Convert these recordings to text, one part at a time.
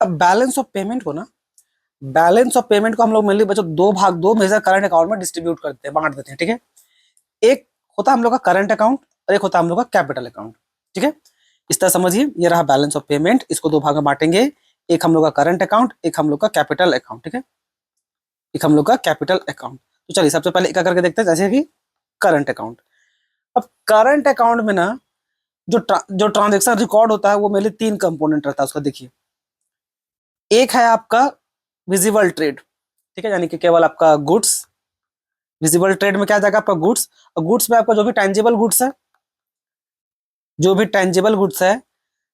अब balance of payment को ना, बैलेंस ऑफ पेमेंट को हम लोग मेनली बच्चों दो मेजर करंट अकाउंट में डिस्ट्रीब्यूट करते हैं, बांट देते हैं, ठीक है। एक होता है हम लोग का करंट अकाउंट और एक होता है हम लोग का कैपिटल अकाउंट, ठीक है। इस तरह समझिए, ये रहा बैलेंस ऑफ पेमेंट, इसको दो भाग में बांटेंगे, एक हम लोग का करंट अकाउंट, एक हम लोग का कैपिटल अकाउंट, ठीक है, एक हम लोग का कैपिटल अकाउंट। तो चलिए सबसे पहले एक करके देखते हैं, जैसे कि करंट अकाउंट। अब करंट अकाउंट में ना जो ट्रांजेक्शन रिकॉर्ड होता है वो मेनली तीन कंपोनेंट रहता है उसका। देखिए, एक है आपका विजिबल ट्रेड, ठीक है, यानी कि केवल आपका गुड्स। विजिबल ट्रेड में क्या जाएगा आपका गुड्स, और गुड्स में आपका जो भी टेंजिबल गुड्स है, जो भी टेंजिबल गुड्स है,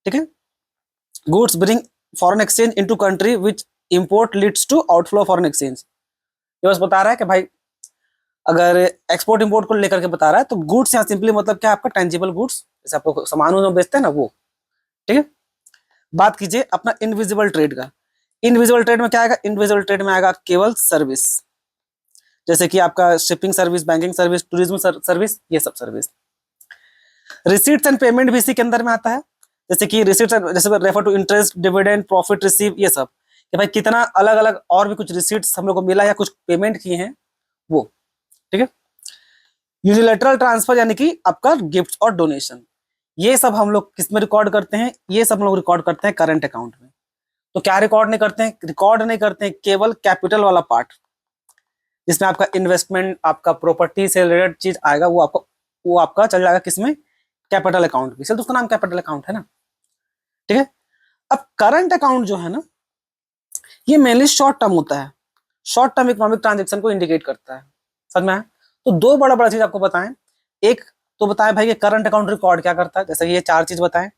ठीक है, goods bring foreign exchange into country which import leads to outflow foreign exchange. ये बस बता रहा है कि भाई अगर एक्सपोर्ट इंपोर्ट को लेकर के बता रहा है तो गुड्स यहाँ सिंपली मतलब क्या, आपका टेंजिबल गुड्स, जैसे आपको सामान जो बेचते हैं ना वो, ठीक है। बात कीजिए अपना इनविजिबल ट्रेड का। इनविजिबल ट्रेड में क्या आएगा, इनविजिबल ट्रेड में आएगा केवल सर्विस, जैसे कि आपका shipping service, banking service, tourism service, ये सब सर्विस। रिसीट्स एंड पेमेंट भी इसी के अंदर में आता है, जैसे कि रिसीट्स, जैसे refer to interest, dividend, profit receive, ये सब, कि भाई कितना अलग अलग और भी कुछ रिसीट्स हम लोग को मिला या कुछ पेमेंट किए हैं वो, ठीक है। यूनिलैटरल ट्रांसफर यानी कि आपका गिफ्ट और डोनेशन, ये सब हम लोग किस में रिकॉर्ड करते हैं, ये सब हम लोग रिकॉर्ड करते हैं करंट अकाउंट में। तो क्या रिकॉर्ड नहीं करते हैं, रिकॉर्ड नहीं करते हैं केवल कैपिटल वाला पार्ट, जिसमें आपका इन्वेस्टमेंट, आपका प्रॉपर्टी से रिलेटेड चीज आएगा, वो आपका चल जाएगा किसमें, कैपिटल अकाउंट में, इसलिए तो उसका नाम कैपिटल अकाउंट है ना, ठीक है। अब करंट अकाउंट जो है ना, ये मेनली शॉर्ट टर्म होता है, शॉर्ट टर्म इकोनॉमिक ट्रांजेक्शन को इंडिकेट करता है, समझ में आया। तो दो बड़ा बड़ा चीज आपको बताएं, एक तो बताएं भाई ये करंट अकाउंट रिकॉर्ड क्या करता है, जैसे ये चार चीज बताएं,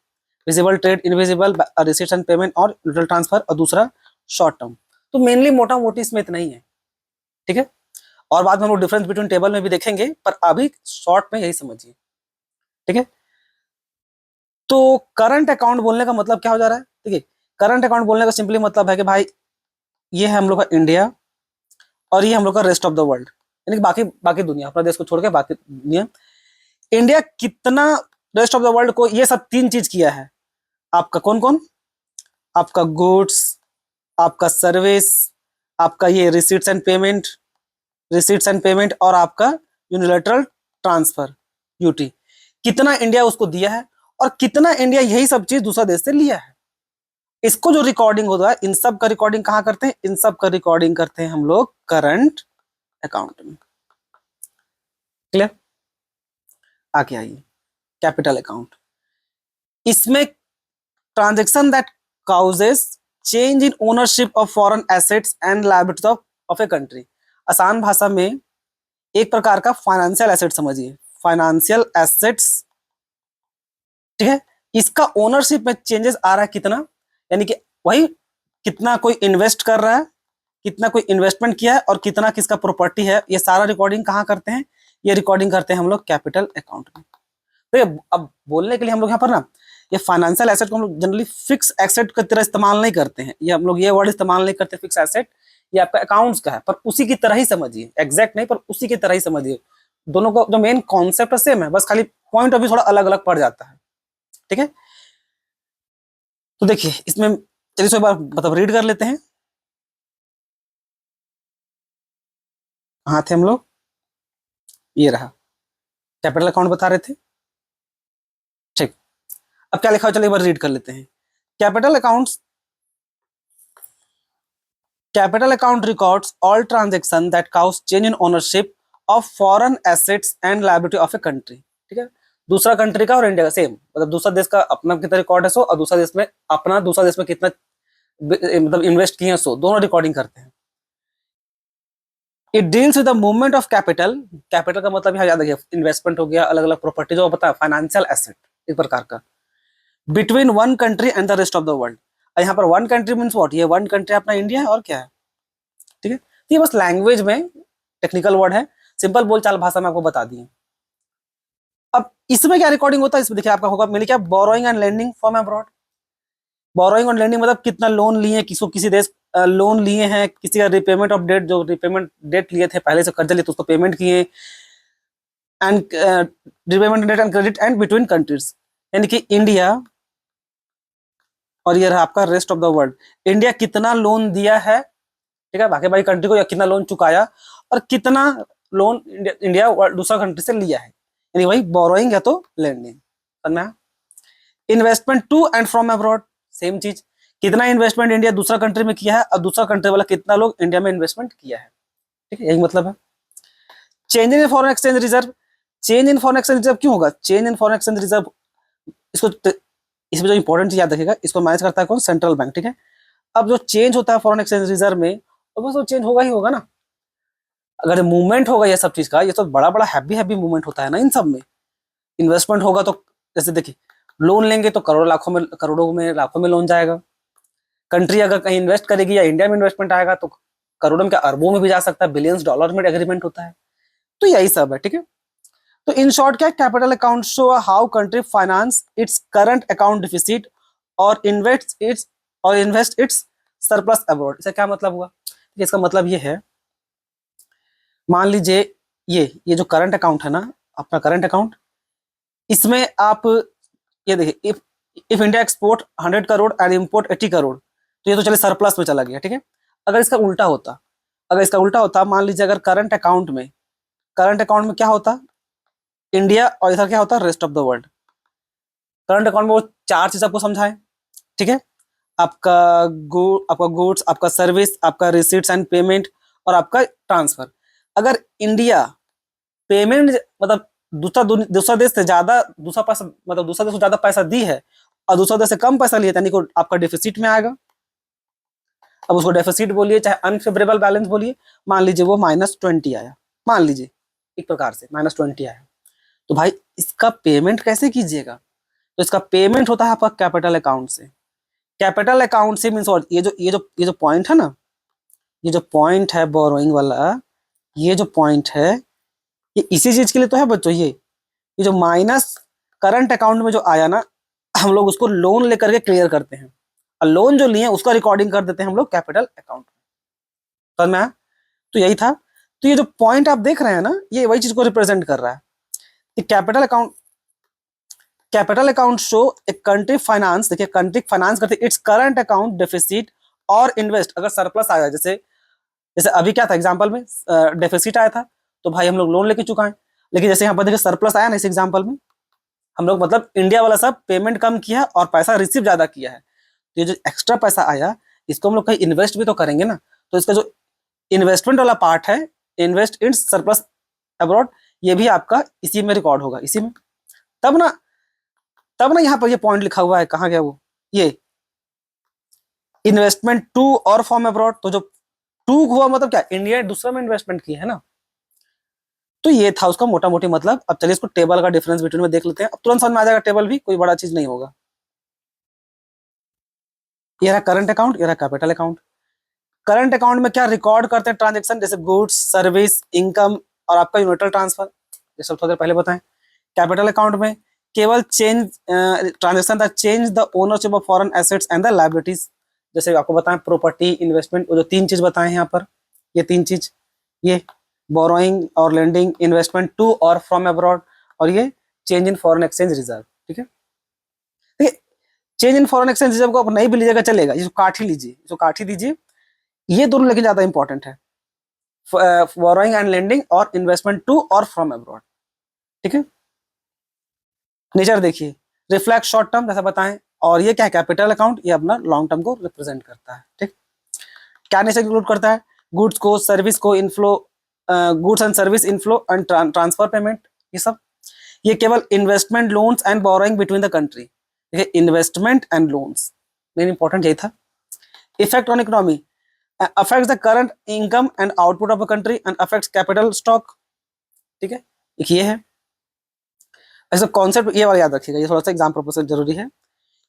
visible trade, invisible, receipts and payment और न्यूट्रल ट्रांसफर, और दूसरा शॉर्ट टर्म। तो मेनली मोटा मोटी इसमें इतना ही है, ठीक है। और बाद में हम लोग डिफरेंस बिटवीन टेबल में भी देखेंगे, पर अभी शॉर्ट में यही समझिए, ठीक है। तो करंट अकाउंट बोलने का मतलब क्या हो जा रहा है, ठीक है। करंट अकाउंट बोलने का सिंपली मतलब है कि भाई ये है हम लोग का इंडिया और ये हम लोग का रेस्ट ऑफ द वर्ल्ड, यानी कि बाकी बाकी दुनिया, अपना देश को छोड़ के बाकी दुनिया। इंडिया कितना रेस्ट ऑफ द वर्ल्ड को ये सब तीन चीज किया है आपका, कौन कौन, आपका गुड्स, आपका सर्विस, आपका ये receipts and payment, receipts and payment, और आपका यूनिलैटरल ट्रांसफर, यूटी, कितना इंडिया उसको दिया है और कितना इंडिया यही सब चीज दूसरा देश से लिया है। इसको जो रिकॉर्डिंग होता है, इन सब का रिकॉर्डिंग कहां करते हैं, इन सब का रिकॉर्डिंग करते हैं हम लोग करंट अकाउंट में। क्लियर, आगे आइए कैपिटल अकाउंट। इसमें transaction that causes change in ownership of foreign assets and liabilities of a country. आसान भाषा में एक प्रकार का फाइनेंशियल एसेट समझिए, फाइनेंशियल एसेट्स, ठीक है। इसका ओनरशिप में चेंजेस आ रहा है कितना, यानी कि वही कितना कोई इन्वेस्ट कर रहा है, कितना कोई इन्वेस्टमेंट किया है, और कितना किसका प्रॉपर्टी है, ये सारा रिकॉर्डिंग कहाँ करते हैं, ये रिकॉर्डिंग करते हैं हम लोग कैपिटल अकाउंट में। तो ये अब बोलने के लिए हम लोग यहाँ पर ना, ये फाइनेंशियल एसेट को हम लोग जनरली फिक्स एसेट की तरह इस्तेमाल नहीं करते हैं, ये हम लोग ये वर्ड इस्तेमाल नहीं करते फिक्स एसेट, ये आपका अकाउंट्स का है, पर उसी की तरह ही समझिए, एग्जैक्ट नहीं पर उसी की तरह ही समझिए। दोनों का जो मेन कॉन्सेप्ट सेम है, बस खाली पॉइंट ऑफ व्यू थोड़ा अलग अलग पड़ जाता है, ठीक है। तो देखिए इसमें चलिए एक बार मतलब रीड कर लेते हैं, कहाँ थे हम लोग, ये रहा कैपिटल अकाउंट बता रहे थे, ठीक। अब क्या लिखा हो, चलिए एक बार रीड कर लेते हैं। Capital accounts, capital account records all transaction that cause change in ownership of foreign assets and liability of a country, ठीक है। दूसरा कंट्री का और इंडिया का सेम, मतलब दूसरा देश का अपना कितना रिकॉर्ड है सो, और दूसरा देश में अपना, दूसरा देश में कितना मतलब इन्वेस्ट किए सो, दोनों रिकॉर्डिंग करते हैं। It deals with the movement of capital, capital का मतलब यहाँ याद रखिए इन्वेस्टमेंट हो गया, अलग अलग प्रॉपर्टी जो बताया, फाइनेंशियल एसेट एक प्रकार का, between one country and the rest of the world. यहाँ पर वन कंट्री मीन्स व्हाट, ये वन कंट्री अपना इंडिया है और क्या है, ठीक है। तो ये बस लैंग्वेज में टेक्निकल वर्ड है, सिंपल बोलचाल भाषा में आपको बता दिए। अब इसमें क्या रिकॉर्डिंग होता है, इसमें देखिए आपका होगा मिले क्या, borrowing and lending from abroad. Borrowing और लेंडिंग मतलब कितना लोन लिए, किसको किसी देश लोन लिए हैं, किसी का रिपेमेंट ऑफ डेट, जो रिपेमेंट डेट लिए थे पहले से कर्जा लिए तो उसको पेमेंट किए, and repayment debt and credit and between countries, यानी कि इंडिया और ये रहा आपका rest of the world. India कितना लोन दिया है, ठीक है, बाकी कंट्री को, या कितना लोन चुकाया और कितना लोन इंडिया दूसरा कंट्री से लिया है, यानी वही बोरोइंग या तो लेंडिंग। समझ में? Investment to and from abroad, same चीज, कितना इन्वेस्टमेंट इंडिया दूसरा कंट्री में किया है और दूसरा कंट्री वाला कितना लोग इंडिया में इन्वेस्टमेंट किया है, ठीक है, यही मतलब है। Change in foreign exchange reserve, change in foreign exchange reserve क्यों होगा? Change in foreign exchange reserve, इसको इसमें जो इंपॉर्टेंट चीज याद रखिएगा, इसको मैनेज करता है कौन? सेंट्रल बैंक, ठीक है। अब जो चेंज होता है फॉरेन एक्सचेंज रिजर्व में, तो बस वो चेंज होगा ही होगा ना। अगर मूवमेंट होगा ये सब चीज का, ये सब बड़ा बड़ा हैवी मूवमेंट होता है ना इन सब में। इन्वेस्टमेंट होगा तो जैसे देखिए, लोन लेंगे तो करोड़ों में लाखों में लोन जाएगा। कंट्री अगर कहीं इन्वेस्ट करेगी या इंडिया में इन्वेस्टमेंट आएगा तो करोड़ों में क्या अरबों में भी जा सकता है, बिलियंस डॉलर में एग्रीमेंट होता है। तो यही सब है, ठीक है। तो इन शॉर्ट क्या, capital account show how country finance its current account deficit और इन्वेस्ट इट्स सरप्लस अब्रॉड। इसका क्या मतलब हुआ? इसका मतलब ये है, मान लीजिए ये जो करंट अकाउंट है ना, अपना करंट अकाउंट, इसमें आप ये देखिए, if India export 100 crore and import 80 crore, तो ये तो चले सरप्लस में चला गया, ठीक है। अगर इसका उल्टा होता, मान लीजिए अगर करंट अकाउंट में क्या होता, इंडिया और इधर क्या होता, rest of the world. Current account में वो चार चीज आपको समझाए, ठीक है, आपका गुड्स, आपका सर्विस, आपका रिसीट्स एंड पेमेंट और आपका ट्रांसफर। अगर इंडिया पेमेंट मतलब दूसरा देश से ज्यादा दूसरा देश से ज्यादा पैसा दी है और दूसरा देश से कम पैसा लिया, यानी कि आपका डेफिसिट में आएगा। अब उसको डेफिसिट बोलिए चाहे अनफेवरेबल बैलेंस बोलिए, मान लीजिए वो -20 आया, मान लीजिए एक प्रकार से -20 आया, तो भाई इसका पेमेंट कैसे कीजिएगा? तो इसका पेमेंट होता है आपका कैपिटल अकाउंट से। कैपिटल अकाउंट से मींस ये जो पॉइंट है ना, ये जो पॉइंट है बोरोइंग वाला, ये जो पॉइंट है ये इसी चीज के लिए तो है बच्चों। ये जो माइनस करंट अकाउंट में जो आया ना, हम लोग उसको लोन लेकर के क्लियर करते हैं और लोन जो लिए उसका रिकॉर्डिंग कर देते हैं हम लोग कैपिटल अकाउंट में। समझ में आया? तो यही था। तो ये जो पॉइंट आप देख रहे हैं ना, ये वही चीज को रिप्रेजेंट कर रहा है कि capital account show a country finance, देखिए कंट्री फाइनेंस करते इट्स करंट अकाउंट डेफिसिट और इन्वेस्ट, अगर सरप्लस आया, जैसे अभी क्या था एग्जांपल में, डेफिसिट आया था तो भाई हम लोग लोन लेके चुका है, लेकिन जैसे यहाँ पर देखिए सरप्लस आया ना, इस एग्जांपल में हम लोग मतलब इंडिया वाला सब पेमेंट कम किया और पैसा रिसीव ज्यादा किया है, तो ये जो एक्स्ट्रा पैसा आया इसको हम लोग कहीं इन्वेस्ट भी तो करेंगे ना। तो इसका जो इन्वेस्टमेंट वाला पार्ट है, इन्वेस्ट इन सरप्लस अब्रॉड, ये भी आपका इसी में रिकॉर्ड होगा, इसी में। तब ना यहाँ पर ये पॉइंट लिखा हुआ है, कहाँ गया वो, ये इन्वेस्टमेंट टू और फ्रॉम अब्रॉड। तो जो टू हुआ मतलब क्या, इंडिया दूसरा में इन्वेस्टमेंट किया है ना। तो ये था उसका मोटा मोटी मतलब। अब चलिए इसको टेबल का डिफरेंस बिटवीन में देख लेते हैं, अब तुरंत समझ में आ जाएगा, टेबल भी कोई बड़ा चीज नहीं होगा। ये रहा करंट अकाउंट, ये रहा कैपिटल अकाउंट। करंट अकाउंट में क्या रिकॉर्ड करते हैं ट्रांजेक्शन, जैसे गुड्स, सर्विस, इनकम और आपका यूनिटल ट्रांसफर, ये सब थोड़ी देर पहले बताएं। कैपिटल अकाउंट में केवल change transaction the change the ownership of foreign assets and the liabilities, जैसे आपको बताएं प्रॉपर्टी, इन्वेस्टमेंट, वो जो तीन चीज बताए हैं यहाँ पर, ये तीन चीज, ये बोरोइंग और लेंडिंग, इन्वेस्टमेंट टू और फ्रॉम अब्रॉड, और ये change in foreign exchange reserve, ठीक है। देखिए change in foreign exchange reserve को आप नहीं भी लीजिएगा चलेगा, इसको काट ही लीजिए, इसको काट ही दीजिए, ये दोनों लेकिन ज्यादा इंपॉर्टेंट है, बोरोइंग एंड लेंडिंग और इन्वेस्टमेंट टू और फ्रॉम अब्रॉड, ठीक है। नेचर देखिए, रिफ्लेक्ट शॉर्ट टर्म जैसा बताएं, और ये क्या है कैपिटल अकाउंट, ये अपना लॉन्ग टर्म को रिप्रेजेंट करता है, ठीक। क्या नेचर इंक्लूड करता है, गुड्स को, सर्विस को, inflow, goods and service inflow and transfer payment, ये सब। ये केवल investment, loans and borrowing between the country, देखिए investment and loans main important यही था। Effect on economy, affects the current income and output of a country and affects capital stock, ठीक है, एक ये है। ऐसा कॉन्सेप्ट ये वाला याद रखिएगा, ये थोड़ा सा एग्जाम पर्पस से जरूरी है।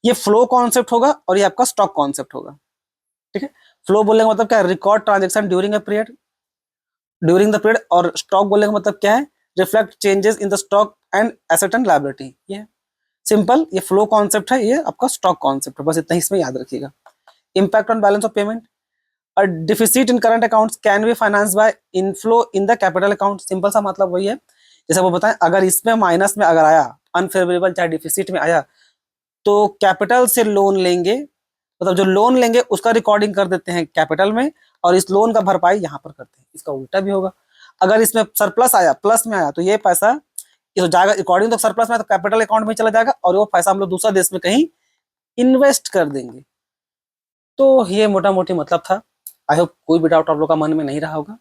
ये फ्लो कॉन्सेप्ट होगा और ये आपका स्टॉक कॉन्सेप्ट होगा, ठीक है। फ्लो बोलने का मतलब क्या है, record transaction during the period, और स्टॉक बोलने का मतलब क्या है, reflect changes in the stock and asset and liability. ये सिंपल, ये फ्लो कॉन्सेप्ट है, ये आपका स्टॉक कॉन्सेप्ट है, बस इतना ही इसमें याद रखिएगा। Impact on balance of payment, a deficit in current accounts can be financed by inflow in the capital account, simple सा मतलब वही है। जैसे वो बताएं, अगर इसमें माइनस में अगर आया, अनफेवरेबल चाहे डिफिसिट में आया, तो कैपिटल से लोन लेंगे मतलब जो लोन लेंगे उसका रिकॉर्डिंग कर देते हैं कैपिटल में, और इस लोन का भरपाई यहाँ पर करते हैं। इसका उल्टा भी होगा, अगर इसमें सरप्लस आया, प्लस में आया, तो ये पैसा ये तो जाएगा अकॉर्डिंग तो सरप्लस में, तो कैपिटल अकाउंट में चला जाएगा, और वो पैसा हम लोग दूसरा देश में कहीं इन्वेस्ट कर देंगे। तो ये मोटा मोटी मतलब था। आई होप कोई भी डाउट आप लोग का मन में नहीं रहा होगा।